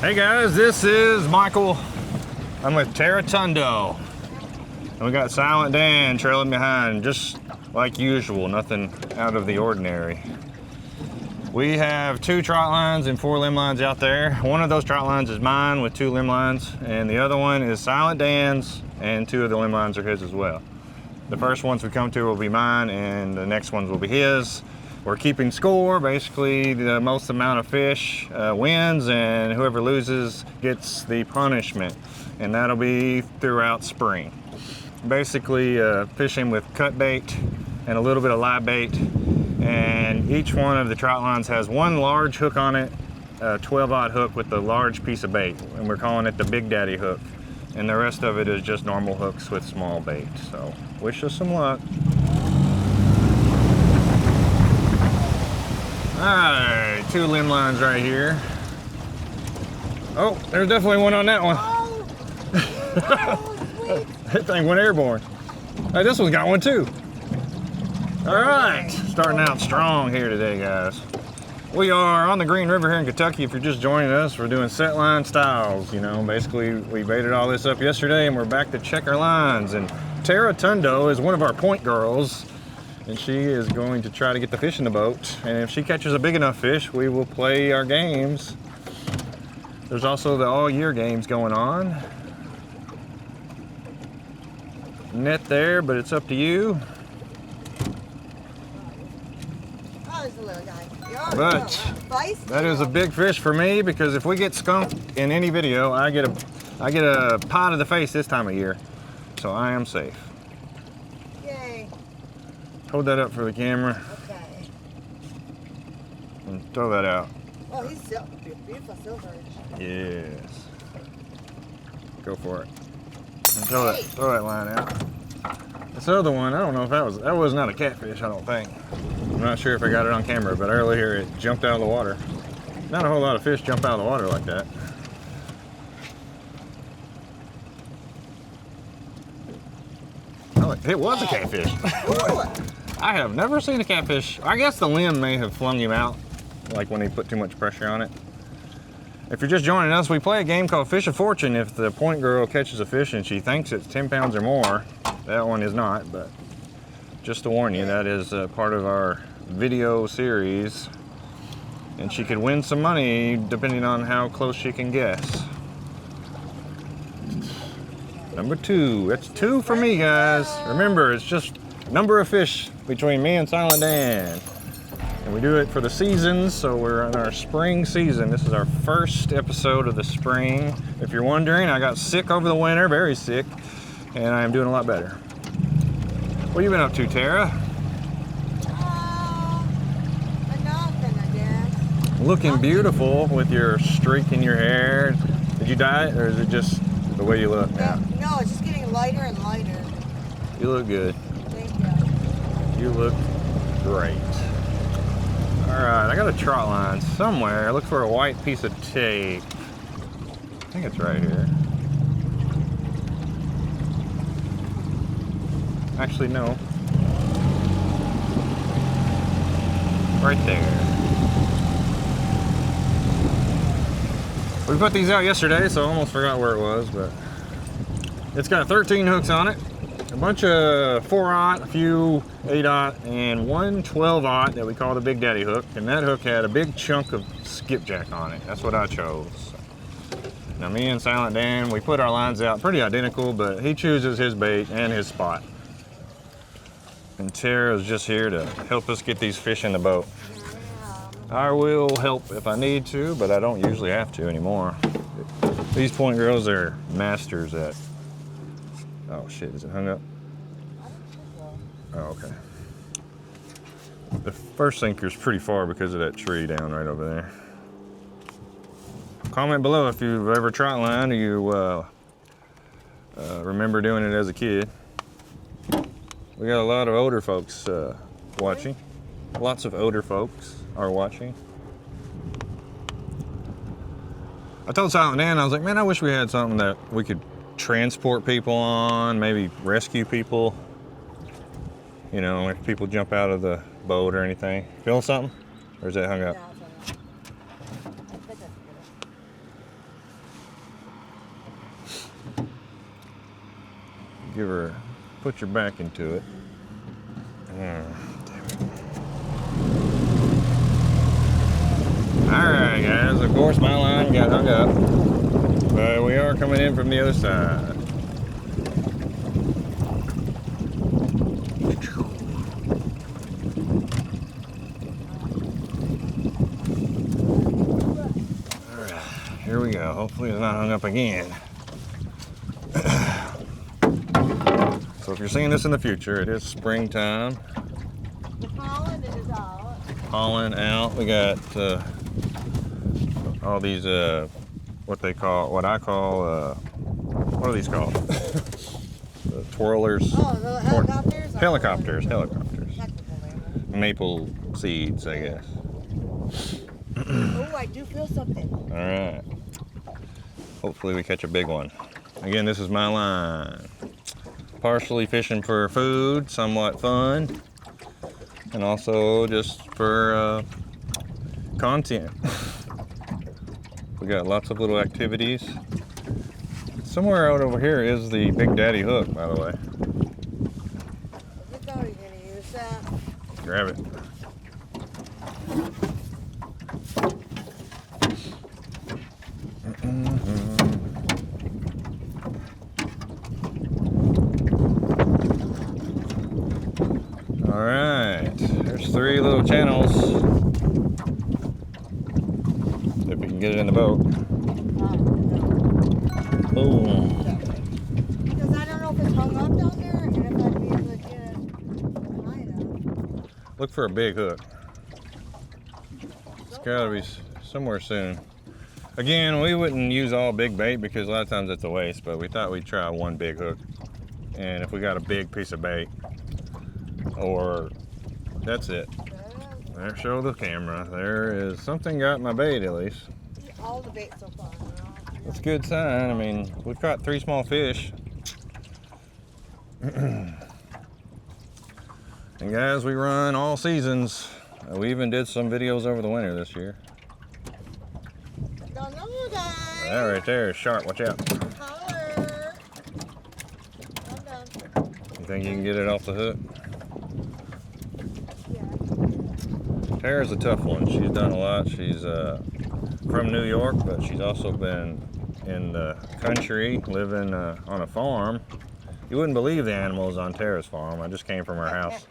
Hey guys, this is Michael. I'm with Terratundo. And we got Silent Dan trailing behind, just like usual, nothing out of the ordinary. We have 2 trot lines and 4 limb lines out there. One of those trot lines is mine with 2 limb lines, and the other one is Silent Dan's, and 2 of the limb lines are his as well. The first ones we come to will be mine, and the next ones will be his. We're keeping score. Basically, the most amount of fish wins, and whoever loses gets the punishment. And that'll be throughout spring. Basically, fishing with cut bait and a little bit of live bait. And each one of the trot lines has one large hook on it, a 12-aught hook with a large piece of bait. And we're calling it the Big Daddy hook. And the rest of it is just normal hooks with small bait. So, wish us some luck. Alright, 2 limb lines right here. Oh, there's definitely one on that one. Oh, that thing went airborne. Hey, this one's got one too. Alright, starting out strong here today, guys. We are on the Green River here in Kentucky. If you're just joining us, we're doing set line styles. You know, basically we baited all this up yesterday and we're back to check our lines. And Terratundo is one of our point girls. And she is going to try to get the fish in the boat. And if she catches a big enough fish, we will play our games. There's also the all year games going on. Net there, but it's up to you. Oh, there's a little guy. But that is a big fish for me, because if we get skunked in any video, I get a pot to the face this time of year. So I am safe. Hold that up for the camera. Okay. And throw that out. Oh, he's beautiful silver. Yes. Go for it. And throw that line out. This other one, I don't know if that was not a catfish, I don't think. I'm not sure if I got it on camera, but earlier it jumped out of the water. Not a whole lot of fish jump out of the water like that. Oh, it was a catfish. I have never seen a catfish. I guess the limb may have flung him out, like when he put too much pressure on it. If you're just joining us, we play a game called Fish of Fortune. If the point girl catches a fish and she thinks it's 10 pounds or more, that one is not, but just to warn you, that is part of our video series. And she could win some money depending on how close she can guess. Number 2, that's 2 for me, guys. Remember, it's just number of fish between me and Silent Dan. And we do it for the seasons, so we're in our spring season. This is our first episode of the spring. If you're wondering, I got sick over the winter, very sick, and I am doing a lot better. What have you been up to, Tara? Nothing, I guess. Looking beautiful with your streak in your hair. Did you dye it, or is it just the way you look now? No, it's just getting lighter and lighter. You look good. Thank you. You look great. All right, I got a trot line somewhere. Look for a white piece of tape. I think it's right here. Actually, no. Right there. We put these out yesterday, so I almost forgot where it was, but it's got 13 hooks on it. A bunch of 4-aught, a few 8-aught, and one 12-aught that we call the Big Daddy hook. And that hook had a big chunk of skipjack on it. That's what I chose. Now me and Silent Dan, we put our lines out pretty identical, but he chooses his bait and his spot. And Tara's just here to help us get these fish in the boat. I will help if I need to, but I don't usually have to anymore. These point girls are masters at... Oh shit, is it hung up? Oh, okay. The first sinker's pretty far because of that tree down right over there. Comment below if you've ever trot line or you remember doing it as a kid. We got a lot of older folks watching. Lots of older folks are watching. I told Silent Dan, I was like, man, I wish we had something that we could transport people on, maybe rescue people. You know, if people jump out of the boat or anything. Feeling something? Or is that hung up? give her, put your back into it. Alright guys, of course my line got hung up, but we are coming in from the other side. Alright, here we go. Hopefully it's not hung up again. So if you're seeing this in the future, it is springtime. The pollen is out. Pollen out. We got all these what I call what are these called? The twirlers. Oh, the helicopters? Helicopters. Technical name. Maple seeds, I guess. Oh, I do feel something. All right. Hopefully we catch a big one. Again, this is my line. Partially fishing for food, somewhat fun, and also just for content. We got lots of little activities. Somewhere out over here is the Big Daddy hook, by the way. I thought you were going to use that. Grab it. All right, there's 3 little channels. If we can get it in the boat. Boom. Because I don't know if it's hung up down there and if I'd be able to get it high enough. Look for a big hook. It's gotta be somewhere soon. Again, we wouldn't use all big bait because a lot of times it's a waste, but we thought we'd try one big hook. And if we got a big piece of bait, or that's it. There, show the camera. There is something got my bait at least. All the bait so far. That's a good sign. I mean, we've caught 3 small fish. And guys, we run all seasons. We even did some videos over the winter this year. Don't know, guys. That right there is sharp. Watch out. Holler. I'm done. You think you can get it off the hook? Yeah. Tara's a tough one. She's done a lot. She's from New York, but she's also been in the country, living on a farm. You wouldn't believe the animals on Tara's farm. I just came from her house.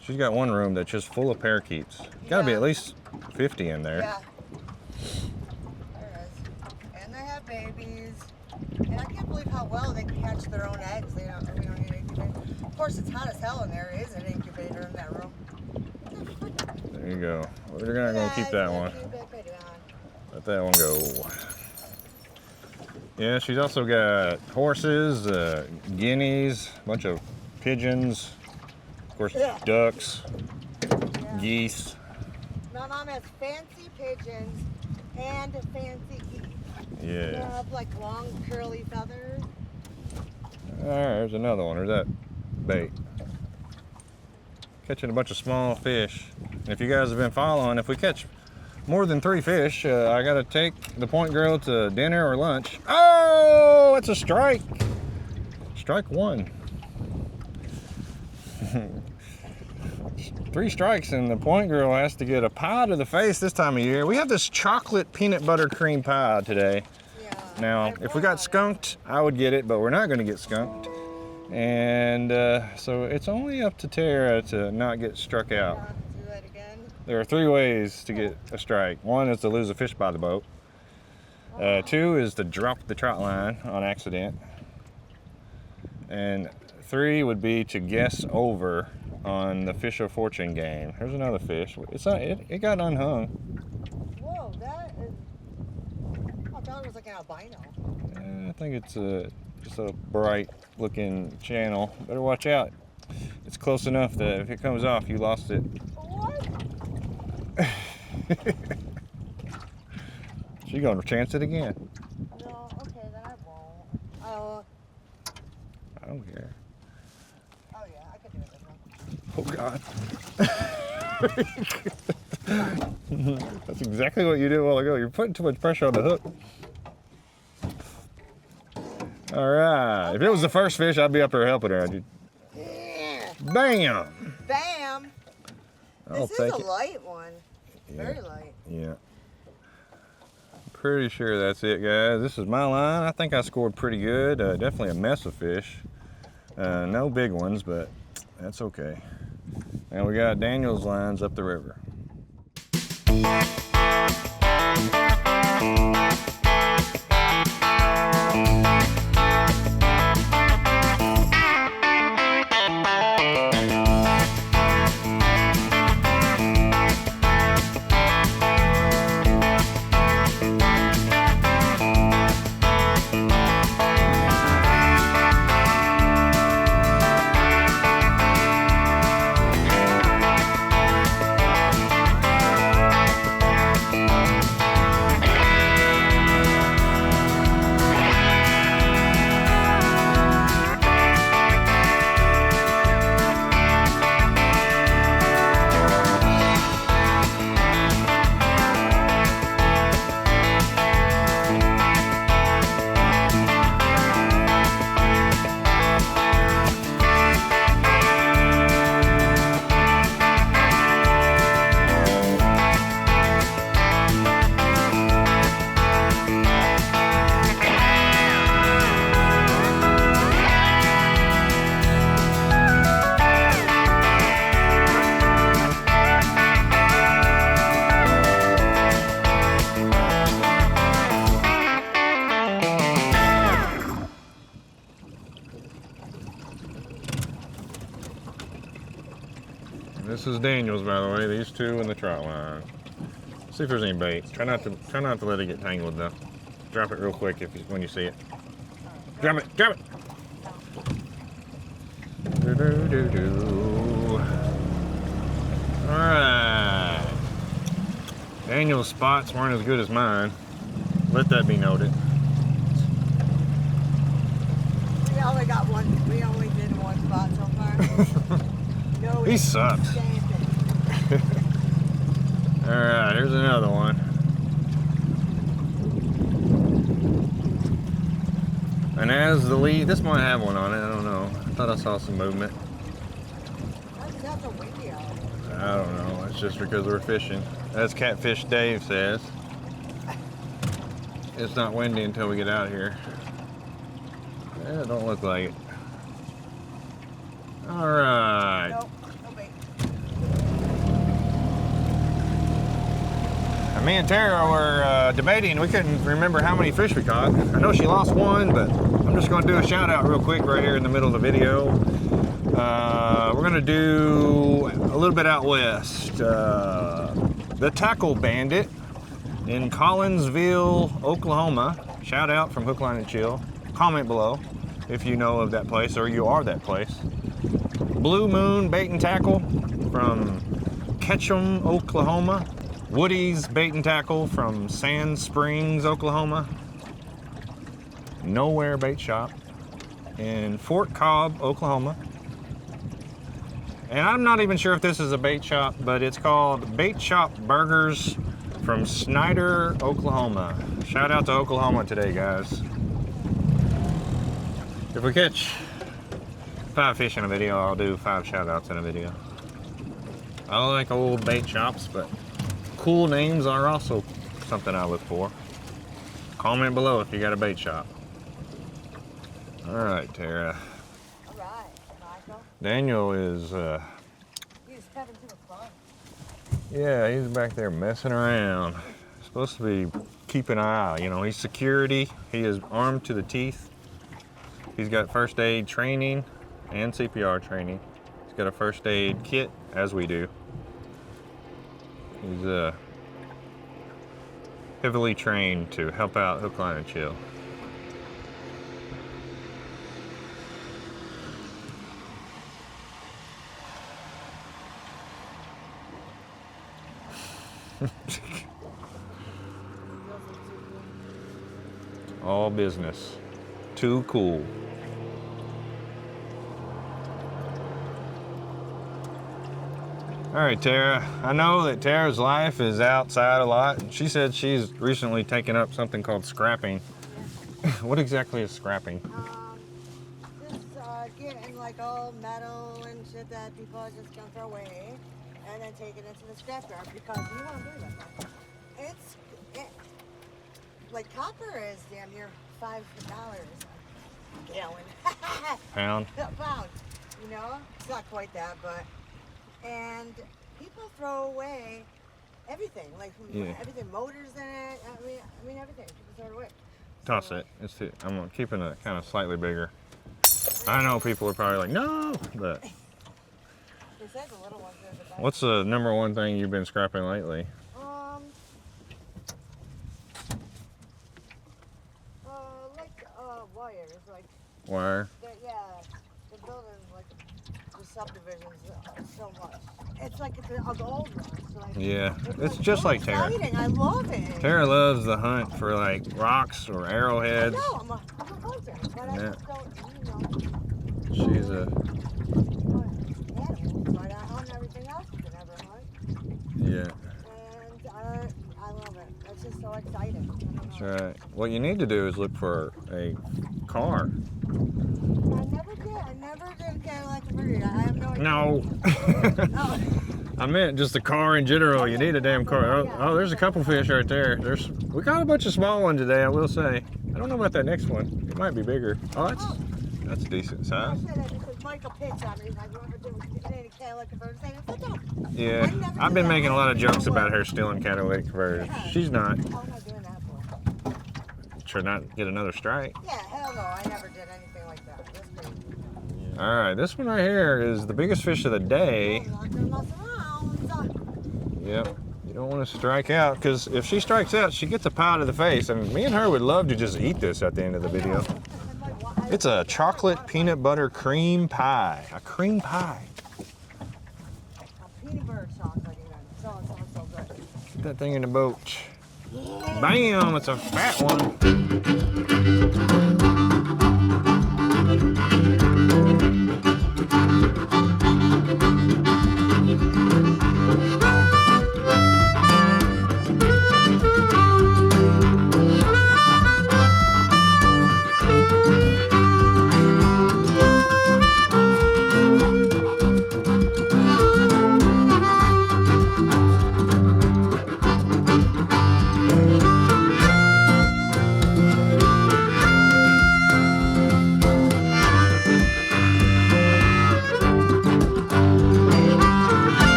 She's got one room that's just full of parakeets. Gotta be at least 50 in there. Yeah. There is. And they have babies. And I can't believe how well they catch their own eggs. We don't need an incubator. Of course, it's hot as hell in there. There is an incubator in that room. There you go. We're not gonna keep that one. Let that one go. Yeah, she's also got horses, guineas, a bunch of pigeons, of course, ducks, geese. My mom has fancy pigeons and fancy geese. Yeah. They have like long curly feathers. All right, there's another one. There's that bait. Catching a bunch of small fish. And if you guys have been following, if we catch more than 3 fish, I gotta take the point girl to dinner or lunch. Oh, it's a strike. Strike 1. 3 strikes and the point girl has to get a pie to the face this time of year. We have this chocolate peanut butter cream pie today. Yeah. Now, if we got skunked, I would get it, but we're not gonna get skunked. And so it's only up to Tara to not get struck out. Do that again. There are 3 ways to get a strike. 1 is to lose a fish by the boat. 2 is to drop the trot line on accident. And 3 would be to guess over on the Fish of Fortune game. Here's another fish. It got unhung. Whoa, that is. I thought it was like an albino. I think it's just a bright looking channel. Better watch out. It's close enough that if it comes off, you lost it. What? She's gonna chance it again. No, okay, then I won't. Oh. I don't care. Oh yeah, I could do it this one. Oh God. That's exactly what you did a while ago. You're putting too much pressure on the hook. All right. Okay. If it was the first fish, I'd be up there helping her. Yeah. Bam! Bam. I'll This is take a it. light one. Yeah. Very light. Yeah. Pretty sure that's it, guys. This is my line. I think I scored pretty good. Definitely a mess of fish. No big ones, but that's okay. And we got Daniel's lines up the river. This is Daniel's, by the way. These two in the trot line. See if there's any bait. Try not to let it get tangled though. Drop it real quick when you see it. Drop it! Drop it! Do, do, do, do. All right. Daniel's spots weren't as good as mine. Let that be noted. We only got one. We only did one spot so far. No, He sucks. All right, here's another one. And as the lead, this might have one on it. I don't know. I thought I saw some movement. That's a windy out. I don't know. It's just because we're fishing. As Catfish Dave says, it's not windy until we get out here. Yeah, it don't look like it. All right. Nope, no bait. Me and Tara were debating. We couldn't remember how many fish we caught. I know she lost one, but I'm just going to do a shout out real quick right here in the middle of the video. We're going to do a little bit out west. The Tackle Bandit in Collinsville, Oklahoma. Shout out from Hook, Line, and Chill. Comment below if you know of that place or you are that place. Blue Moon Bait and Tackle from Ketchum, Oklahoma. Woody's Bait and Tackle from Sand Springs, Oklahoma. Nowhere Bait Shop in Fort Cobb, Oklahoma. And I'm not even sure if this is a bait shop, but it's called Bait Shop Burgers from Snyder, Oklahoma. Shout out to Oklahoma today, guys. If we catch 5 fish in a video, I'll do 5 shout outs in a video. I like old bait shops, but cool names are also something I look for. Comment below if you got a bait shop. All right, Tara. All right, Michael. Daniel is, He's having too much fun. yeah, he's back there messing around. Supposed to be keeping an eye. You know, he's security. He is armed to the teeth. He's got first aid training and CPR training. He's got a first aid kit, as we do. He's heavily trained to help out Hook, Line, and Chill. All business. Too cool. All right, Tara. I know that Tara's life is outside a lot. She said she's recently taken up something called scrapping. What exactly is scrapping? Just getting like all metal and shit that people are just gonna throw away, and then take it into the scrapyard because you won't believe it. Like copper is damn near $5 a gallon. Pound? Pound. You know, it's not quite that, but and people throw away everything, like everything, motors in it. I mean everything. People throw it away. Toss So, it. I'm keeping it kind of slightly bigger. I know people are probably like, no, but. They said the little ones are the best. What's the number one thing you've been scrapping lately? Wires, like. Wire? They're building like the subdivisions so much. It's like it's an old one. So like, Yeah, it's just like Tara. Exciting. I love it. Tara loves the hunt for like rocks or arrowheads. No, I'm a hunter, but I just don't, She's a. Animals, but I hunt everything else you can ever hunt. Yeah. And I love it. It's just so exciting. That's right. What you need to do is look for a car. I never did Cadillac Converted. I have no idea. No. Oh. I meant just a car in general. You need a damn car. Oh, there's a couple fish right there. We caught a bunch of small ones today, I will say. I don't know about that next one. It might be bigger. Oh, that's decent size. I said that because Michael pitched on me. He's like, you ever do any Cadillac Converted? I said, no. Yeah, I've been making a lot of jokes about her stealing catalytic converters. She's not. How am I doing that for? Should not get another strike. Yeah, hell no. I never did anything like that. That's crazy. All right, this one right here is the biggest fish of the day. Yep. You don't want to strike out because if she strikes out, she gets a pie to the face. And me and her would love to just eat this at the end of the video. It's a chocolate peanut butter cream pie. A cream pie. A peanut butter chocolate even. So good. Get that thing in the boat. Bam! It's a fat one.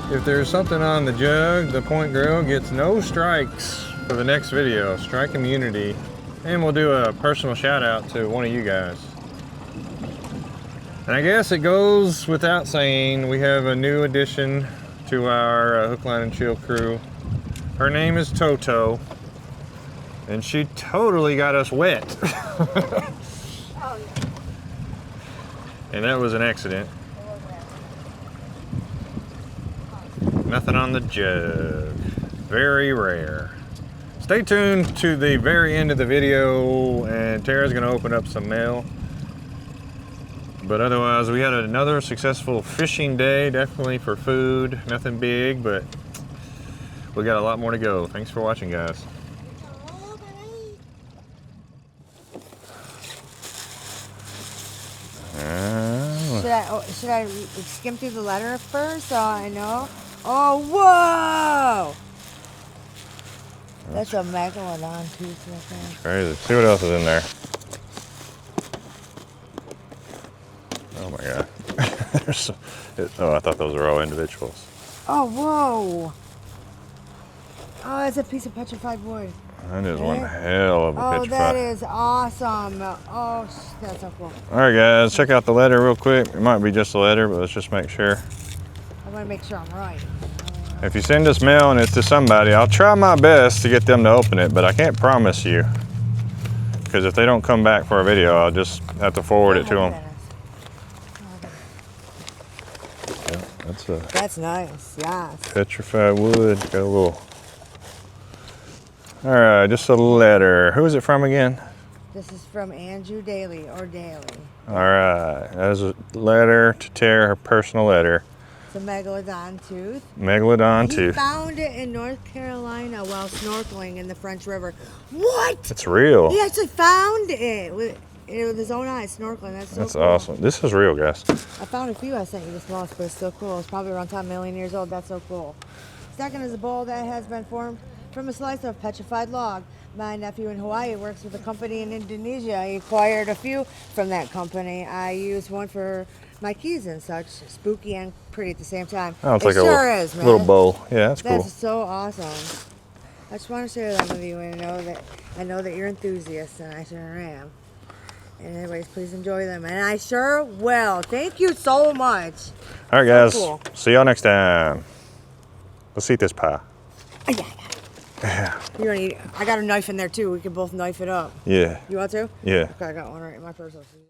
If there's something on the jug, the point grill gets no strikes for the next video. Strike immunity. And we'll do a personal shout out to one of you guys. And I guess it goes without saying, we have a new addition to our hook, line, and chill crew. Her name is Toto. And she totally got us wet. And that was an accident. Nothing on the jug. Very rare. Stay tuned to the very end of the video and Tara's gonna open up some mail. But otherwise, we had another successful fishing day, definitely for food. Nothing big, but we got a lot more to go. Thanks for watching, guys. should I skim through the letter first so I know? Oh, whoa! That's a megalodon tooth right there. Crazy. See what else is in there. Oh my god. I thought those were all individuals. Oh, whoa! Oh, it's a piece of petrified wood. That is one hell of a Oh, petrified. that is awesome. Oh, that's so cool. All right, guys, check out the letter real quick. It might be just a letter, but let's just make sure. I want to make sure I'm right. If you send us mail and it's to somebody, I'll try my best to get them to open it, but I can't promise you. Because if they don't come back for a video, I'll just have to forward it to them. Yeah, That's nice, yes. petrified wood. Got a little. All right, just a letter. Who is it from again? This is from Andrew Daly, or Daly. All right, that is a letter to Tara, her personal letter. It's a megalodon tooth. Megalodon He tooth. found it in North Carolina while snorkeling in the French River. What? It's real. He actually found it with his own eyes snorkeling. That's so cool. Awesome. This is real, guys. I found a few. I sent you the smallest, but it's still cool. It's probably around 10 million years old. That's so cool. Second is a bowl that has been formed from a slice of petrified log. My nephew in Hawaii works with a company in Indonesia. He acquired a few from that company. I used one for my keys and such. Spooky and pretty at the same time. Oh, it's it like sure a is, man. little bowl. Yeah, that's cool. That's so awesome. I just want to share that with you and I know that you're enthusiasts, and I sure am. And anyways, please enjoy them, and I sure will. Thank you so much. All right, guys. cool. See y'all next time. Let's eat this pie. Yeah. You want to eat? I got a knife in there too. We can both knife it up. Yeah. You want to? Yeah. Okay, I got one right in my purse.